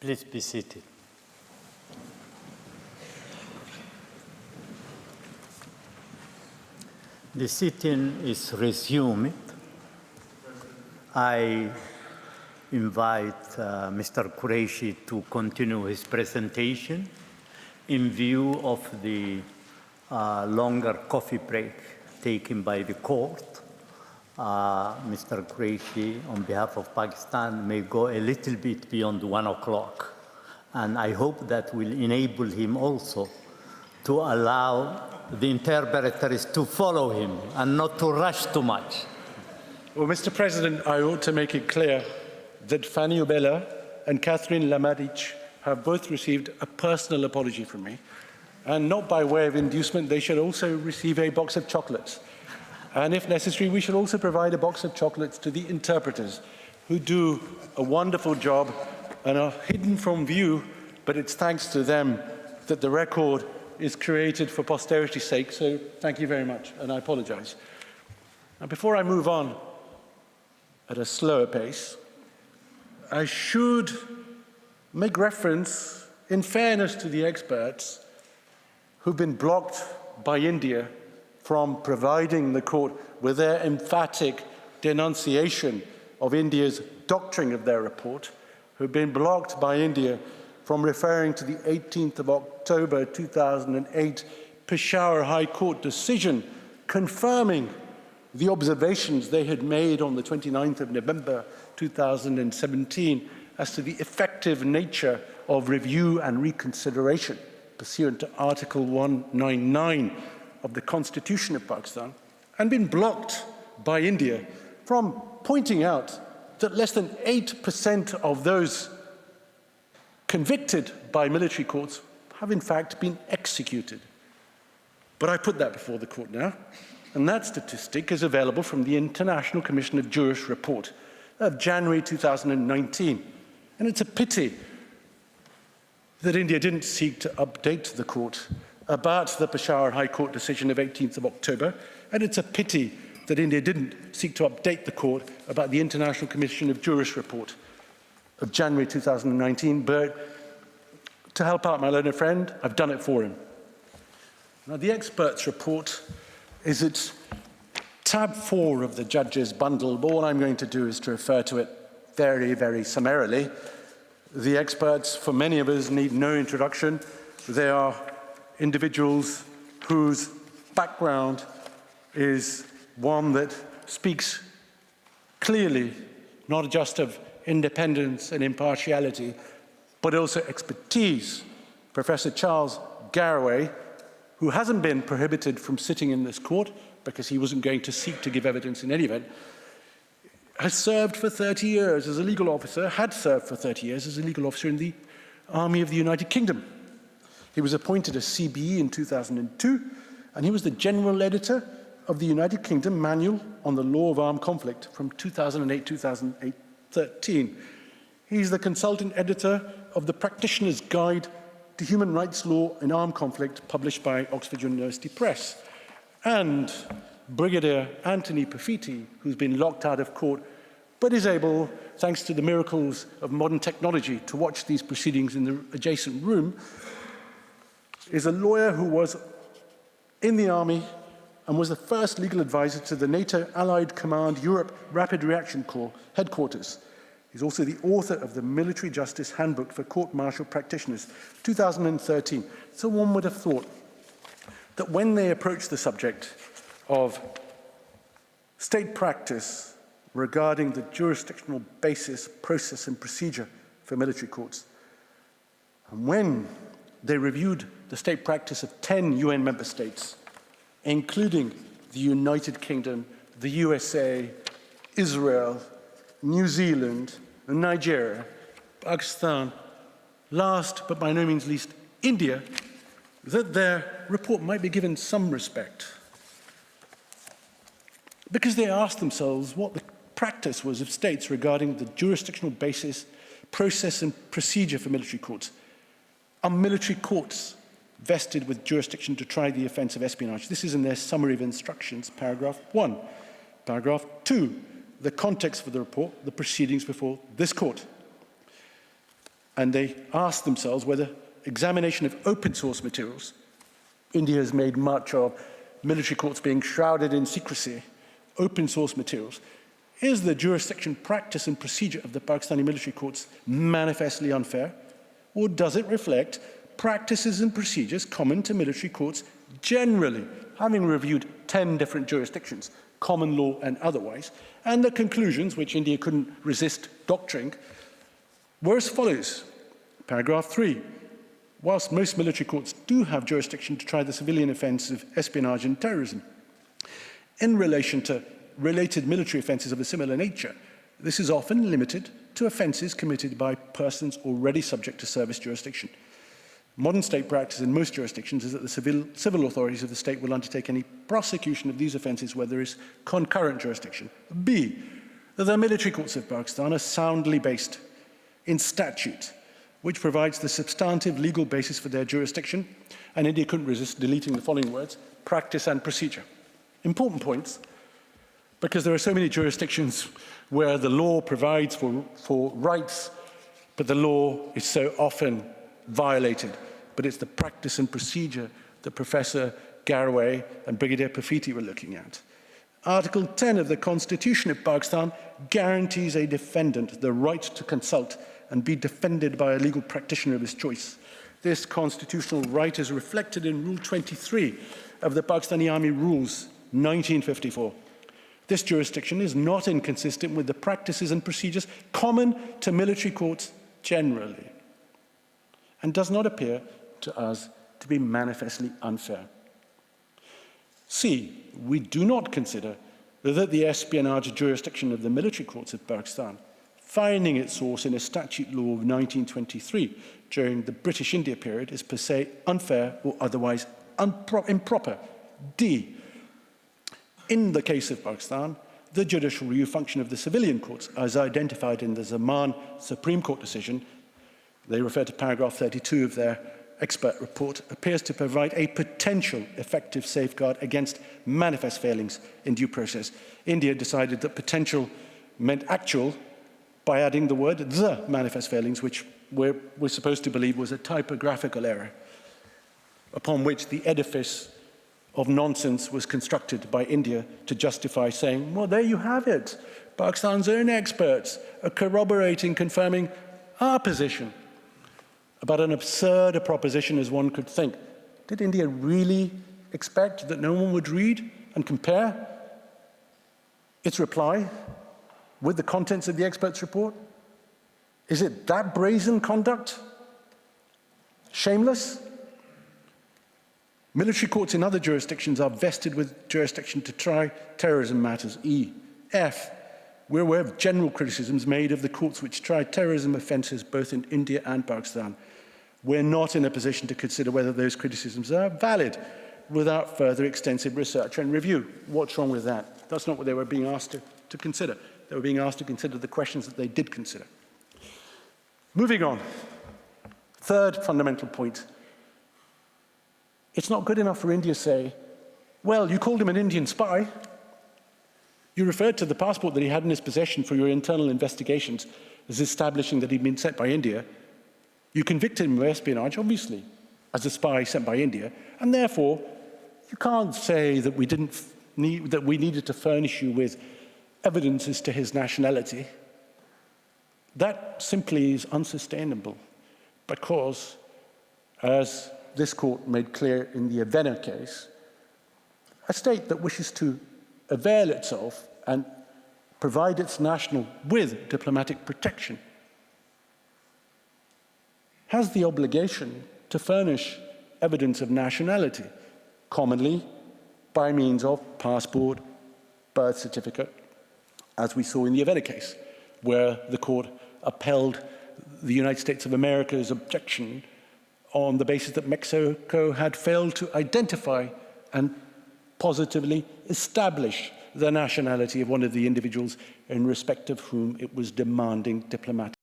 Please be seated. The sitting is resumed. I invite Mr. Qureshi to continue his presentation in view of the longer coffee break taken by the court. Mr. Qureshi, on behalf of Pakistan, may go a little bit beyond 1 o'clock. And I hope that will enable him also to allow the interpreters to follow him and not to rush too much. Well, Mr. President, I ought to make it clear that Fanny Ubella and Catherine Lamadic have both received a personal apology from me. And not by way of inducement, they should also receive a box of chocolates. And if necessary, we should also provide a box of chocolates to the interpreters, who do a wonderful job and are hidden from view, but it's thanks to them that the record is created for posterity's sake. So thank you very much, and I apologize. Now, before I move on at a slower pace, I should make reference, in fairness to the experts who've been blocked by India from providing the court with their emphatic denunciation of India's doctoring of their report, who've been blocked by India from referring to the 18th of October 2008 Peshawar High Court decision confirming the observations they had made on the 29th of November 2017 as to the effective nature of review and reconsideration pursuant to Article 199 of the Constitution of Pakistan, and been blocked by India from pointing out that less than 8% of those convicted by military courts have in fact been executed. But I put that before the court now, and that statistic is available from the International Commission of Jurists report of January 2019. And it's a pity that India didn't seek to update the court about the Peshawar High Court decision of 18th of October, and it's a pity that India didn't seek to update the court about the International Commission of Jurists report of January 2019, but to help out my learned friend, I've done it for him. Now, the experts' report is at tab 4 of the judge's bundle, but all I'm going to do is to refer to it very, very summarily. The experts, for many of us, need no introduction. They are individuals whose background is one that speaks clearly, not just of independence and impartiality, but also expertise. Professor Charles Garraway, who hasn't been prohibited from sitting in this court because he wasn't going to seek to give evidence in any event, has served for 30 years as a legal officer, had served for 30 years as a legal officer in the Army of the United Kingdom. He was appointed as CBE in 2002, and he was the general editor of the United Kingdom Manual on the Law of Armed Conflict from 2008-2013. He's the consultant editor of the Practitioner's Guide to Human Rights Law in Armed Conflict, published by Oxford University Press. And Brigadier Anthony Perfiti, who's been locked out of court, but is able, thanks to the miracles of modern technology, to watch these proceedings in the adjacent room, is a lawyer who was in the army and was the first legal advisor to the NATO Allied Command Europe Rapid Reaction Corps headquarters. He's also the author of the Military Justice Handbook for Court-Martial Practitioners, 2013. So one would have thought that when they approach the subject of state practice regarding the jurisdictional basis, process, and procedure for military courts, and when they reviewed the state practice of 10 UN member states, including the United Kingdom, the USA, Israel, New Zealand, Nigeria, Pakistan, last but by no means least, India, that their report might be given some respect. Because they asked themselves what the practice was of states regarding the jurisdictional basis, process, and procedure for military courts. Are military courts vested with jurisdiction to try the offence of espionage? This is in their summary of instructions, paragraph 1. Paragraph 2, the context for the report, the proceedings before this court. And they asked themselves whether examination of open source materials, India has made much of military courts being shrouded in secrecy, open source materials, is the jurisdiction, practice and procedure of the Pakistani military courts manifestly unfair? Or does it reflect practices and procedures common to military courts generally, having reviewed 10 different jurisdictions, common law and otherwise, and the conclusions, which India couldn't resist doctoring, were as follows. Paragraph 3. Whilst most military courts do have jurisdiction to try the civilian offence of espionage and terrorism, in relation to related military offences of a similar nature, this is often limited to offences committed by persons already subject to service jurisdiction. Modern state practice in most jurisdictions is that the civil authorities of the state will undertake any prosecution of these offences where there is concurrent jurisdiction. B, that the military courts of Pakistan are soundly based in statute, which provides the substantive legal basis for their jurisdiction, and India couldn't resist deleting the following words, practice and procedure. Important points, because there are so many jurisdictions where the law provides for rights, but the law is so often violated. But it's the practice and procedure that Professor Garraway and Brigadier Pafiti were looking at. Article 10 of the Constitution of Pakistan guarantees a defendant the right to consult and be defended by a legal practitioner of his choice. This constitutional right is reflected in Rule 23 of the Pakistani Army Rules 1954. This jurisdiction is not inconsistent with the practices and procedures common to military courts generally, and does not appear to us to be manifestly unfair. C, we do not consider that the espionage jurisdiction of the military courts of Pakistan, finding its source in a statute law of 1923 during the British India period, is per se unfair or otherwise improper. D, in the case of Pakistan, the judicial review function of the civilian courts, as identified in the Zaman Supreme Court decision, they refer to paragraph 32 of their expert report, appears to provide a potential effective safeguard against manifest failings in due process. India decided that potential meant actual by adding the word the manifest failings, which we're supposed to believe was a typographical error, upon which the edifice of nonsense was constructed by India to justify saying, well, there you have it. Pakistan's own experts are corroborating, confirming our position about an absurd a proposition as one could think. Did India really expect that no one would read and compare its reply with the contents of the expert's report? Is it that brazen conduct? Shameless? Military courts in other jurisdictions are vested with jurisdiction to try terrorism matters. E. F. We're aware of general criticisms made of the courts which try terrorism offences both in India and Pakistan. We're not in a position to consider whether those criticisms are valid without further extensive research and review. What's wrong with that? That's not what they were being asked to consider. They were being asked to consider the questions that they did consider. Moving on. Third fundamental point. It's not good enough for India to say, well, you called him an Indian spy. You referred to the passport that he had in his possession for your internal investigations as establishing that he'd been sent by India. You convicted him of espionage, obviously, as a spy sent by India, and therefore you can't say that we needed to furnish you with evidence as to his nationality. That simply is unsustainable, because, as this court made clear in the Avena case, a state that wishes to avail itself and provide its national with diplomatic protection has the obligation to furnish evidence of nationality, commonly by means of passport, birth certificate, as we saw in the Avena case, where the court upheld the United States of America's objection on the basis that Mexico had failed to identify and positively establish the nationality of one of the individuals in respect of whom it was demanding diplomatic